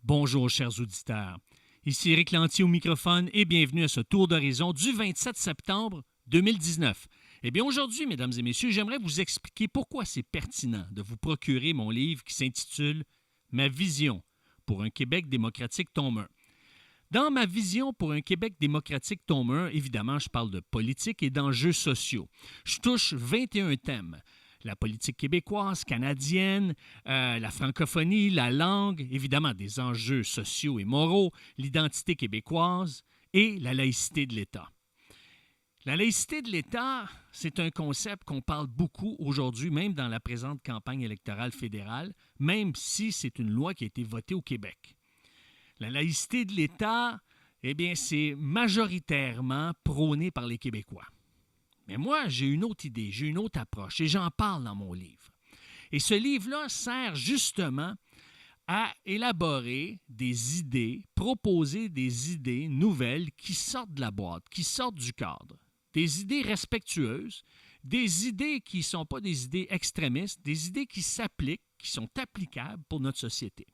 Bonjour, chers auditeurs. Ici Éric Lantier au microphone et bienvenue à ce tour d'horizon du 27 septembre 2019. Eh bien, aujourd'hui, mesdames et messieurs, j'aimerais vous expliquer pourquoi c'est pertinent de vous procurer mon livre qui s'intitule « Ma vision pour un Québec démocratique tome 1 ». Dans Ma vision pour un Québec démocratique tome 1, évidemment, je parle de politique et d'enjeux sociaux. Je touche 21 thèmes. La politique québécoise, canadienne, la francophonie, la langue, évidemment des enjeux sociaux et moraux, l'identité québécoise et la laïcité de l'État. La laïcité de l'État, c'est un concept qu'on parle beaucoup aujourd'hui, même dans la présente campagne électorale fédérale, même si c'est une loi qui a été votée au Québec. La laïcité de l'État, eh bien, c'est majoritairement prôné par les Québécois. Mais moi, j'ai une autre idée, j'ai une autre approche, et j'en parle dans mon livre. Et ce livre-là sert justement à élaborer des idées, proposer des idées nouvelles qui sortent de la boîte, qui sortent du cadre. Des idées respectueuses, des idées qui ne sont pas des idées extrémistes, des idées qui s'appliquent, qui sont applicables pour notre société.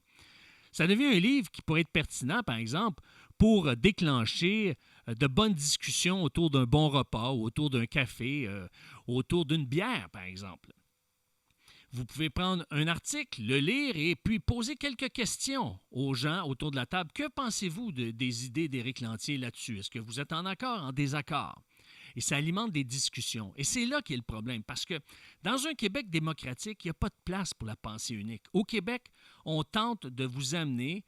Ça devient un livre qui pourrait être pertinent, par exemple, pour déclencher de bonnes discussions autour d'un bon repas, ou autour d'un café, autour d'une bière, par exemple. Vous pouvez prendre un article, le lire et puis poser quelques questions aux gens autour de la table. Que pensez-vous des idées d'Éric Lantier là-dessus? Est-ce que vous êtes en accord, en désaccord? Et ça alimente des discussions. Et c'est là qu'est le problème, parce que dans un Québec démocratique, il n'y a pas de place pour la pensée unique. Au Québec, on tente de vous amener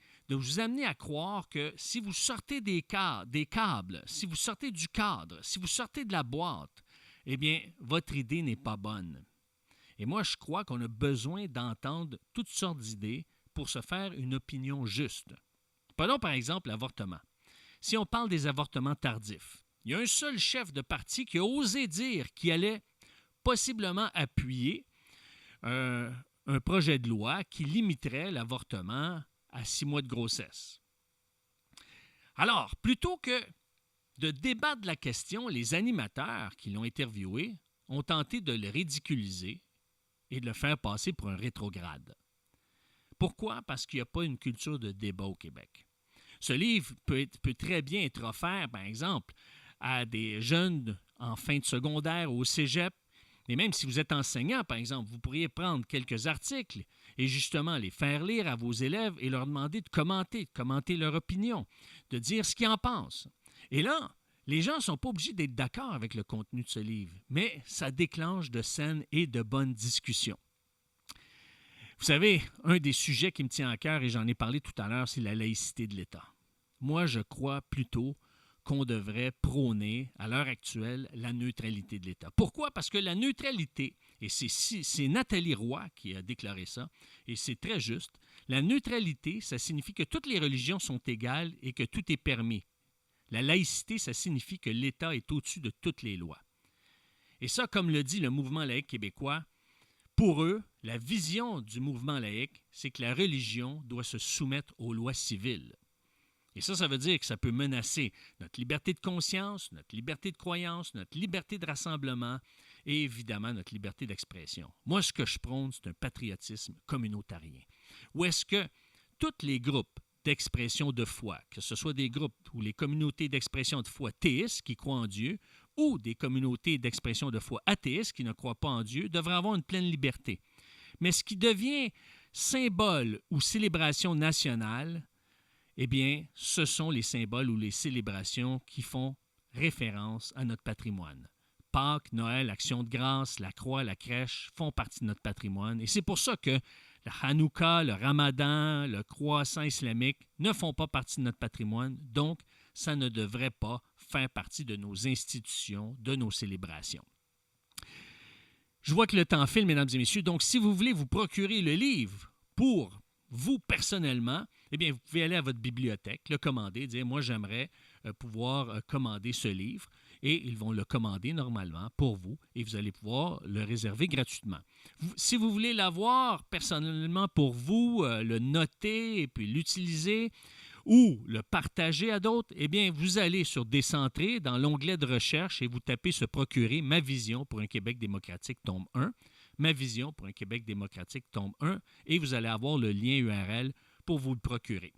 à croire que si vous sortez des câbles, si vous sortez du cadre, si vous sortez de la boîte, eh bien, votre idée n'est pas bonne. Et moi, je crois qu'on a besoin d'entendre toutes sortes d'idées pour se faire une opinion juste. Prenons par exemple l'avortement. Si on parle des avortements tardifs, il y a un seul chef de parti qui a osé dire qu'il allait possiblement appuyer un projet de loi qui limiterait l'avortement à 6 mois de grossesse. Alors, plutôt que de débattre de la question, les animateurs qui l'ont interviewé ont tenté de le ridiculiser et de le faire passer pour un rétrograde. Pourquoi? Parce qu'il n'y a pas une culture de débat au Québec. Ce livre peut très bien être offert, par exemple, à des jeunes en fin de secondaire ou au cégep. Et même si vous êtes enseignant, par exemple, vous pourriez prendre quelques articles et justement les faire lire à vos élèves et leur demander de commenter leur opinion, de dire ce qu'ils en pensent. Et là, les gens ne sont pas obligés d'être d'accord avec le contenu de ce livre, mais ça déclenche de saines et de bonnes discussions. Vous savez, un des sujets qui me tient à cœur, et j'en ai parlé tout à l'heure, c'est la laïcité de l'État. Moi, je crois plutôt qu'on devrait prôner, à l'heure actuelle, la neutralité de l'État. Pourquoi? Parce que la neutralité, et c'est Nathalie Roy qui a déclaré ça, et c'est très juste, la neutralité, ça signifie que toutes les religions sont égales et que tout est permis. La laïcité, ça signifie que l'État est au-dessus de toutes les lois. Et ça, comme le dit le mouvement laïque québécois, pour eux, la vision du mouvement laïque, c'est que la religion doit se soumettre aux lois civiles. Et ça veut dire que ça peut menacer notre liberté de conscience, notre liberté de croyance, notre liberté de rassemblement et évidemment notre liberté d'expression. Moi, ce que je prône, c'est un patriotisme communautarien. Où est-ce que tous les groupes d'expression de foi, que ce soit des groupes ou les communautés d'expression de foi théistes qui croient en Dieu ou des communautés d'expression de foi athéistes qui ne croient pas en Dieu, devraient avoir une pleine liberté. Mais ce qui devient symbole ou célébration nationale, eh bien, ce sont les symboles ou les célébrations qui font référence à notre patrimoine. Pâques, Noël, Action de grâce, la croix, la crèche font partie de notre patrimoine. Et c'est pour ça que le Hanouka, le Ramadan, le croissant islamique ne font pas partie de notre patrimoine. Donc, ça ne devrait pas faire partie de nos institutions, de nos célébrations. Je vois que le temps file, mesdames et messieurs. Donc, si vous voulez vous procurer le livre pour vous personnellement, eh bien, vous pouvez aller à votre bibliothèque, le commander, dire « Moi, j'aimerais pouvoir commander ce livre ». Et ils vont le commander normalement pour vous et vous allez pouvoir le réserver gratuitement. Si vous voulez l'avoir personnellement pour vous, le noter et puis l'utiliser ou le partager à d'autres, eh bien, vous allez sur Décentré dans l'onglet de recherche et vous tapez « Se procurer ma vision pour un Québec démocratique, tome 1 ». Ma vision pour un Québec démocratique, tome 1, et vous allez avoir le lien URL pour vous le procurer.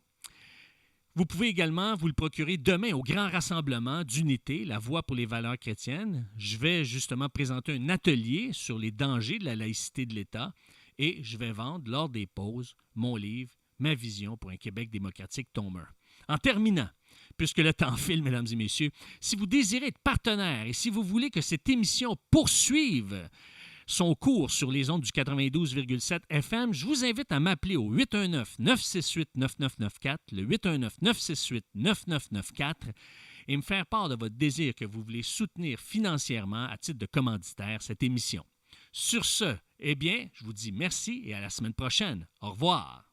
Vous pouvez également vous le procurer demain au grand rassemblement d'unité, la Voix pour les valeurs chrétiennes. Je vais justement présenter un atelier sur les dangers de la laïcité de l'État et je vais vendre lors des pauses mon livre « Ma vision pour un Québec démocratique, tome 1. En terminant, puisque le temps file, mesdames et messieurs, si vous désirez être partenaire et si vous voulez que cette émission poursuive son cours sur les ondes du 92,7 FM, je vous invite à m'appeler au 819-968-9994, le 819-968-9994, et me faire part de votre désir que vous voulez soutenir financièrement à titre de commanditaire cette émission. Sur ce, eh bien, je vous dis merci et à la semaine prochaine. Au revoir.